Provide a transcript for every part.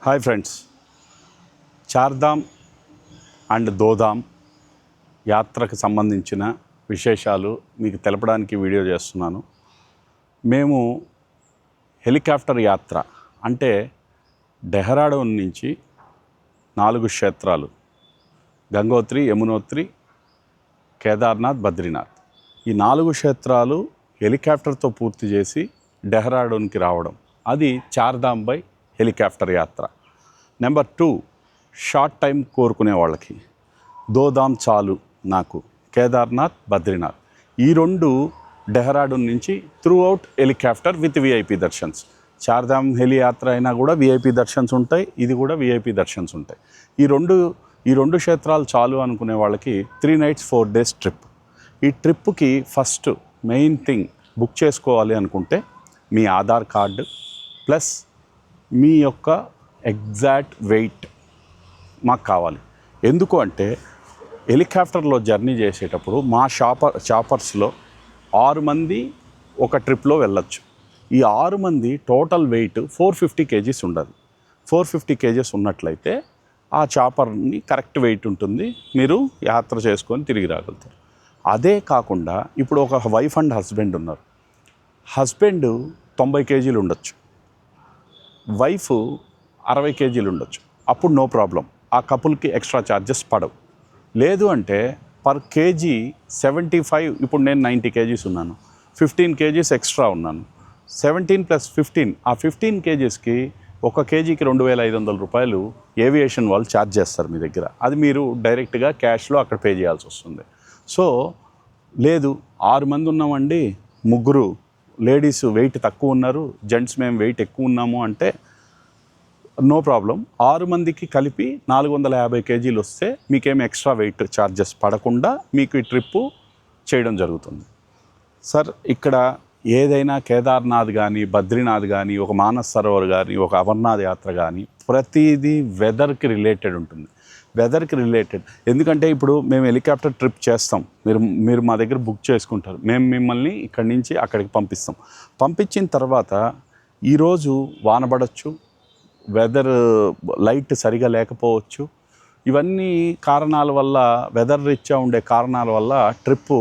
Hi friends, Chardham and దోధామ్ యాత్రకు సంబంధించిన విశేషాలు మీకు తెలపడానికి వీడియో చేస్తున్నాను. మేము హెలికాప్టర్ యాత్ర అంటే డెహ్రాడూన్ నుంచి 4 క్షేత్రాలు గంగోత్రి, యమునోత్రి, కేదార్నాథ్, బద్రీనాథ్ ఈ 4 క్షేత్రాలు హెలికాప్టర్తో పూర్తి చేసి డెహ్రాడూన్కి రావడం, అది చార్ధామ్ బై హెలికాప్టర్ యాత్ర. నెంబర్ 2, షార్ట్ టైం కోరుకునే వాళ్ళకి దోధామ్ చాలు నాకు, కేదార్నాథ్, బద్రీనాథ్ ఈ 2 డెహ్రాడూన్ నుంచి throughout helicopter with VIP darshans. Chardham heli యాత్ర అయినా కూడా విఐపి దర్శన్స్ ఉంటాయి, ఇది కూడా విఐపి దర్శన్స్ ఉంటాయి. ఈ రెండు క్షేత్రాలు చాలు అనుకునే వాళ్ళకి 3 nights 4 days ట్రిప్. ఈ ట్రిప్కి ఫస్ట్ మెయిన్ థింగ్ బుక్ చేసుకోవాలి అనుకుంటే మీ ఆధార్ కార్డు ప్లస్ మీ యొక్క ఎగ్జాక్ట్ వెయిట్ మాకు కావాలి. ఎందుకు అంటే హెలికాప్టర్లో జర్నీ చేసేటప్పుడు మా చాపర్స్లో 6 మంది ఒక ట్రిప్లో వెళ్ళొచ్చు. ఈ 6 మంది టోటల్ వెయిట్ 450 kgs ఉండదు. 450 kgs ఉన్నట్లయితే ఆ చాపర్ని కరెక్ట్ వెయిట్ ఉంటుంది, మీరు యాత్ర చేసుకొని తిరిగి రాగలుగుతారు. అదే కాకుండా ఇప్పుడు ఒక వైఫ్ అండ్ హస్బెండ్ ఉన్నారు. హస్బెండ్ 90 kg ఉండొచ్చు, వైఫ్ 60 kg ఉండొచ్చు. అప్పుడు నో ప్రాబ్లం, ఆ కపుల్కి ఎక్స్ట్రా ఛార్జెస్ పడవు. లేదు అంటే పర్ కేజీ 75, ఇప్పుడు నేను 90 kgs ఉన్నాను, 15 kgs ఎక్స్ట్రా ఉన్నాను, 17 + 15, ఆ 15 kgsకి 1 kgకి 2500 రూపాయలు ఏవియేషన్ వాళ్ళు ఛార్జ్ చేస్తారు మీ దగ్గర. అది మీరు డైరెక్ట్గా క్యాష్లో అక్కడ పే చేయాల్సి వస్తుంది. సో లేదు 6 మంది ఉన్నామండి, 3 లేడీస్ వెయిట్ తక్కువ ఉన్నారు, జెంట్స్ మేము వెయిట్ ఎక్కువ ఉన్నాము అంటే నో ప్రాబ్లం. 6 మందికి కలిపి 450 kgs వస్తే మీకేం ఎక్స్ట్రా వెయిట్ ఛార్జెస్ పడకుండా మీకు ఈ ట్రిప్పు చేయడం జరుగుతుంది. సార్ ఇక్కడ ఏదైనా కేదార్నాథ్ కానీ, బద్రీనాథ్ కానీ, ఒక మానస్ సరోవర్ కానీ, ఒక అమర్నాథ్ యాత్ర కానీ ప్రతిదీ వెదర్కి రిలేటెడ్ ఉంటుంది. వెదర్కి రిలేటెడ్ ఎందుకంటే ఇప్పుడు మేము హెలికాప్టర్ ట్రిప్ చేస్తాం, మీరు మా దగ్గర బుక్ చేసుకుంటారు, మేము మిమ్మల్ని ఇక్కడి నుంచి అక్కడికి పంపిస్తాం. పంపించిన తర్వాత ఈరోజు వాన పడవచ్చు, వెదర్ లైట్ సరిగా లేకపోవచ్చు, ఇవన్నీ కారణాల వల్ల, వెదర్ రీత్యా ఉండే కారణాల వల్ల ట్రిప్పు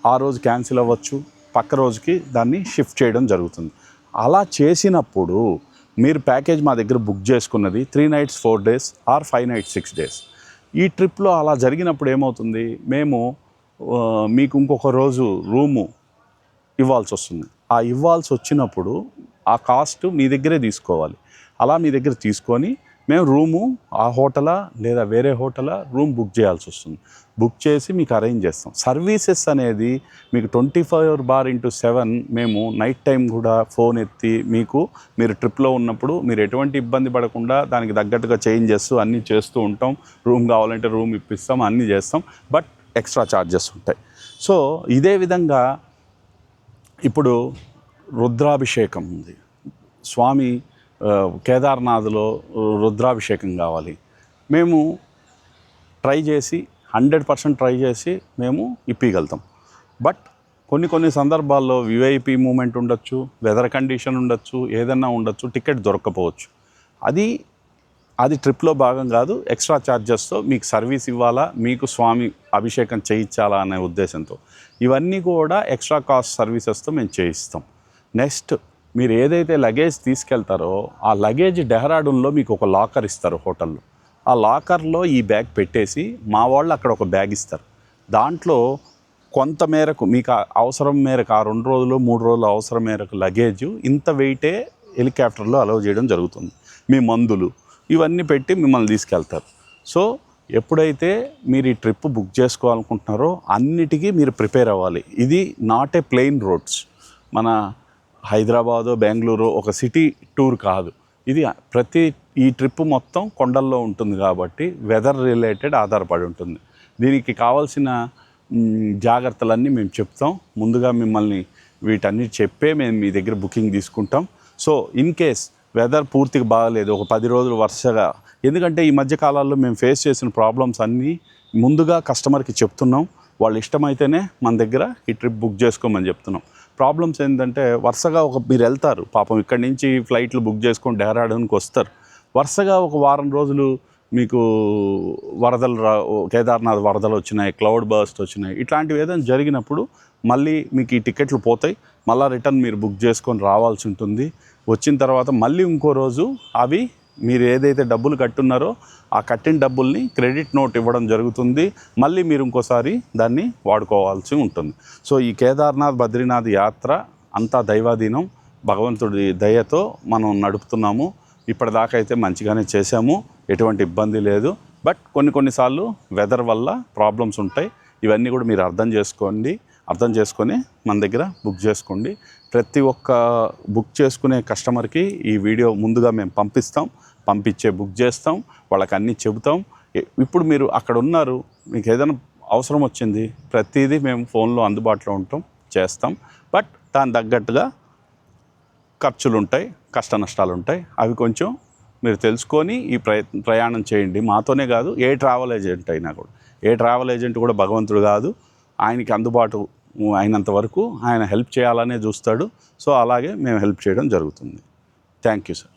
ఆ రోజు క్యాన్సిల్ అవ్వచ్చు, పక్క రోజుకి దాన్ని షిఫ్ట్ చేయడం జరుగుతుంది. అలా చేసినప్పుడు మీరు ప్యాకేజ్ మా దగ్గర బుక్ చేసుకున్నది 3 nights 4 days are 5 nights 6 days. ఈ ట్రిప్లో అలా జరిగినప్పుడు ఏమవుతుంది, మేము మీకు ఇంకొక రోజు రూము ఇవ్వాల్సి వస్తుంది. ఆ ఇవ్వాల్సి వచ్చినప్పుడు ఆ కాస్ట్ మీ దగ్గరే తీసుకోవాలి. అలా మీ దగ్గర తీసుకొని మేము రూము ఆ హోటలా లేదా వేరే హోటలా రూమ్ బుక్ చేయాల్సి వస్తుంది. బుక్ చేసి మీకు అరేంజ్ చేస్తాం. సర్వీసెస్ అనేది మీకు 24/7 మేము నైట్ టైం కూడా ఫోన్ ఎత్తి మీరు ట్రిప్లో ఉన్నప్పుడు మీరు ఎటువంటి ఇబ్బంది పడకుండా దానికి తగ్గట్టుగా చేంజెస్ అన్నీ చేస్తూ ఉంటాం. రూమ్ కావాలంటే రూమ్ ఇప్పిస్తాం, అన్నీ చేస్తాం, బట్ ఎక్స్ట్రా ఛార్జెస్ ఉంటాయి. సో ఇదే విధంగా ఇప్పుడు రుద్రాభిషేకం ఉంది. స్వామి కేదార్నాథ్లో రుద్రాభిషేకం కావాలి, మేము ట్రై చేసి 100% ట్రై చేసి మేము ఇప్పగలుగుతాం. బట్ కొన్ని సందర్భాల్లో విఐపి మూమెంట్ ఉండొచ్చు, వెదర్ కండిషన్ ఉండొచ్చు, ఏదన్నా ఉండొచ్చు, టికెట్ దొరక్కపోవచ్చు. అది ట్రిప్లో భాగం కాదు. ఎక్స్ట్రా ఛార్జెస్తో మీకు సర్వీస్ ఇవ్వాలా, మీకు స్వామి అభిషేకం చేయించాలా అనే ఉద్దేశంతో ఇవన్నీ కూడా ఎక్స్ట్రా కాస్ట్ సర్వీసెస్తో మేము చేయిస్తాం. నెక్స్ట్ మీరు ఏదైతే లగేజ్ తీసుకెళ్తారో ఆ లగేజ్ డెహ్రాడూన్లో మీకు ఒక లాకర్ ఇస్తారు హోటల్లో. ఆ లాకర్లో ఈ బ్యాగ్ పెట్టేసి మా వాళ్ళు అక్కడ ఒక బ్యాగ్ ఇస్తారు. దాంట్లో కొంత మేరకు మీకు అవసరం మేరకు, ఆ 2 రోజులు 3 రోజులు అవసరం మేరకు లగేజ్ ఇంత వెయిటే హెలికాప్టర్లో అలౌ చేయడం జరుగుతుంది. మీ మందులు ఇవన్నీ పెట్టి మిమ్మల్ని తీసుకెళ్తారు. సో ఎప్పుడైతే మీరు ఈ ట్రిప్ బుక్ చేసుకోవాలనుకుంటున్నారో అన్నిటికీ మీరు ప్రిపేర్ అవ్వాలి. ఇది నాట్ ఏ ప్లెయిన్ రోడ్స్, మన హైదరాబాదు, బెంగళూరు ఒక సిటీ టూర్ కాదు ఇది. ఈ ట్రిప్ మొత్తం కొండల్లో ఉంటుంది కాబట్టి వెదర్ రిలేటెడ్ ఆధారపడి ఉంటుంది. దీనికి కావాల్సిన జాగ్రత్తలన్నీ మేము చెప్తాం. ముందుగా మిమ్మల్ని వీటన్నీ చెప్పే మేము మీ దగ్గర బుకింగ్ తీసుకుంటాం. సో ఇన్ కేస్ వెదర్ పూర్తిగా బాగలేదు, ఒక 10 రోజులు వరుసగా, ఎందుకంటే ఈ మధ్య కాలాల్లో మేము ఫేస్ చేసిన ప్రాబ్లమ్స్ అన్నీ ముందుగా కస్టమర్కి చెప్తున్నాం. వాళ్ళు ఇష్టమైతేనే మన దగ్గర ఈ ట్రిప్ బుక్ చేసుకోమని చెప్తున్నాం. ప్రాబ్లమ్స్ ఏంటంటే వరుసగా మీరు వెళ్తారు, పాపం ఇక్కడి నుంచి ఫ్లైట్లు బుక్ చేసుకొని డెహ్రాడూన్కి వస్తారు, వరుసగా ఒక వారం రోజులు మీకు వరదలు కేదార్నాథ్ వరదలు వచ్చినాయి, క్లౌడ్ బర్స్ట్ వచ్చినాయి, ఇట్లాంటివి ఏదైనా జరిగినప్పుడు మళ్ళీ మీకు ఈ టికెట్లు పోతాయి. మళ్ళీ రిటర్న్ మీరు బుక్ చేసుకొని రావాల్సి ఉంటుంది. వచ్చిన తర్వాత మళ్ళీ ఇంకో రోజు అవి మీరు ఏదైతే డబ్బులు కట్టున్నారో ఆ కట్టిన డబ్బుల్ని క్రెడిట్ నోట్ ఇవ్వడం జరుగుతుంది. మళ్ళీ మీరు ఇంకోసారి దాన్ని వాడుకోవాల్సి ఉంటుంది. సో ఈ కేదార్నాథ్ బద్రీనాథ్ యాత్ర అంతా దైవాధీనం, భగవంతుడి దయతో మనం నడుపుతున్నాము. ఇప్పటిదాకా అయితే మంచిగానే చేశాము, ఎటువంటి ఇబ్బంది లేదు. బట్ కొన్నిసార్లు వెదర్ వల్ల ప్రాబ్లమ్స్ ఉంటాయి. ఇవన్నీ కూడా మీరు అర్థం చేసుకొని మన దగ్గర బుక్ చేసుకోండి. ప్రతి ఒక్క బుక్ చేసుకునే కస్టమర్కి ఈ వీడియో ముందుగా మేము పంపించే బుక్ చేస్తాం, వాళ్ళకి అన్నీ చెబుతాం. ఇప్పుడు మీరు అక్కడ ఉన్నారు, మీకు ఏదైనా అవసరం వచ్చింది, ప్రతిదీ మేము ఫోన్లో అందుబాటులో చేస్తాం. బట్ దాని తగ్గట్టుగా ఖర్చులు ఉంటాయి, కష్ట నష్టాలు ఉంటాయి. అవి కొంచెం మీరు తెలుసుకొని ఈ ప్రయాణం చేయండి. మాతోనే కాదు, ఏ ట్రావెల్ ఏజెంట్ అయినా కూడా. ఏ ట్రావెల్ ఏజెంట్ కూడా భగవంతుడు కాదు, ఆయనకి అందుబాటు అయినంత వరకు ఆయన హెల్ప్ చేయాలనే చూస్తాడు. సో అలాగే మేము హెల్ప్ చేయడం జరుగుతుంది. Thank you sir.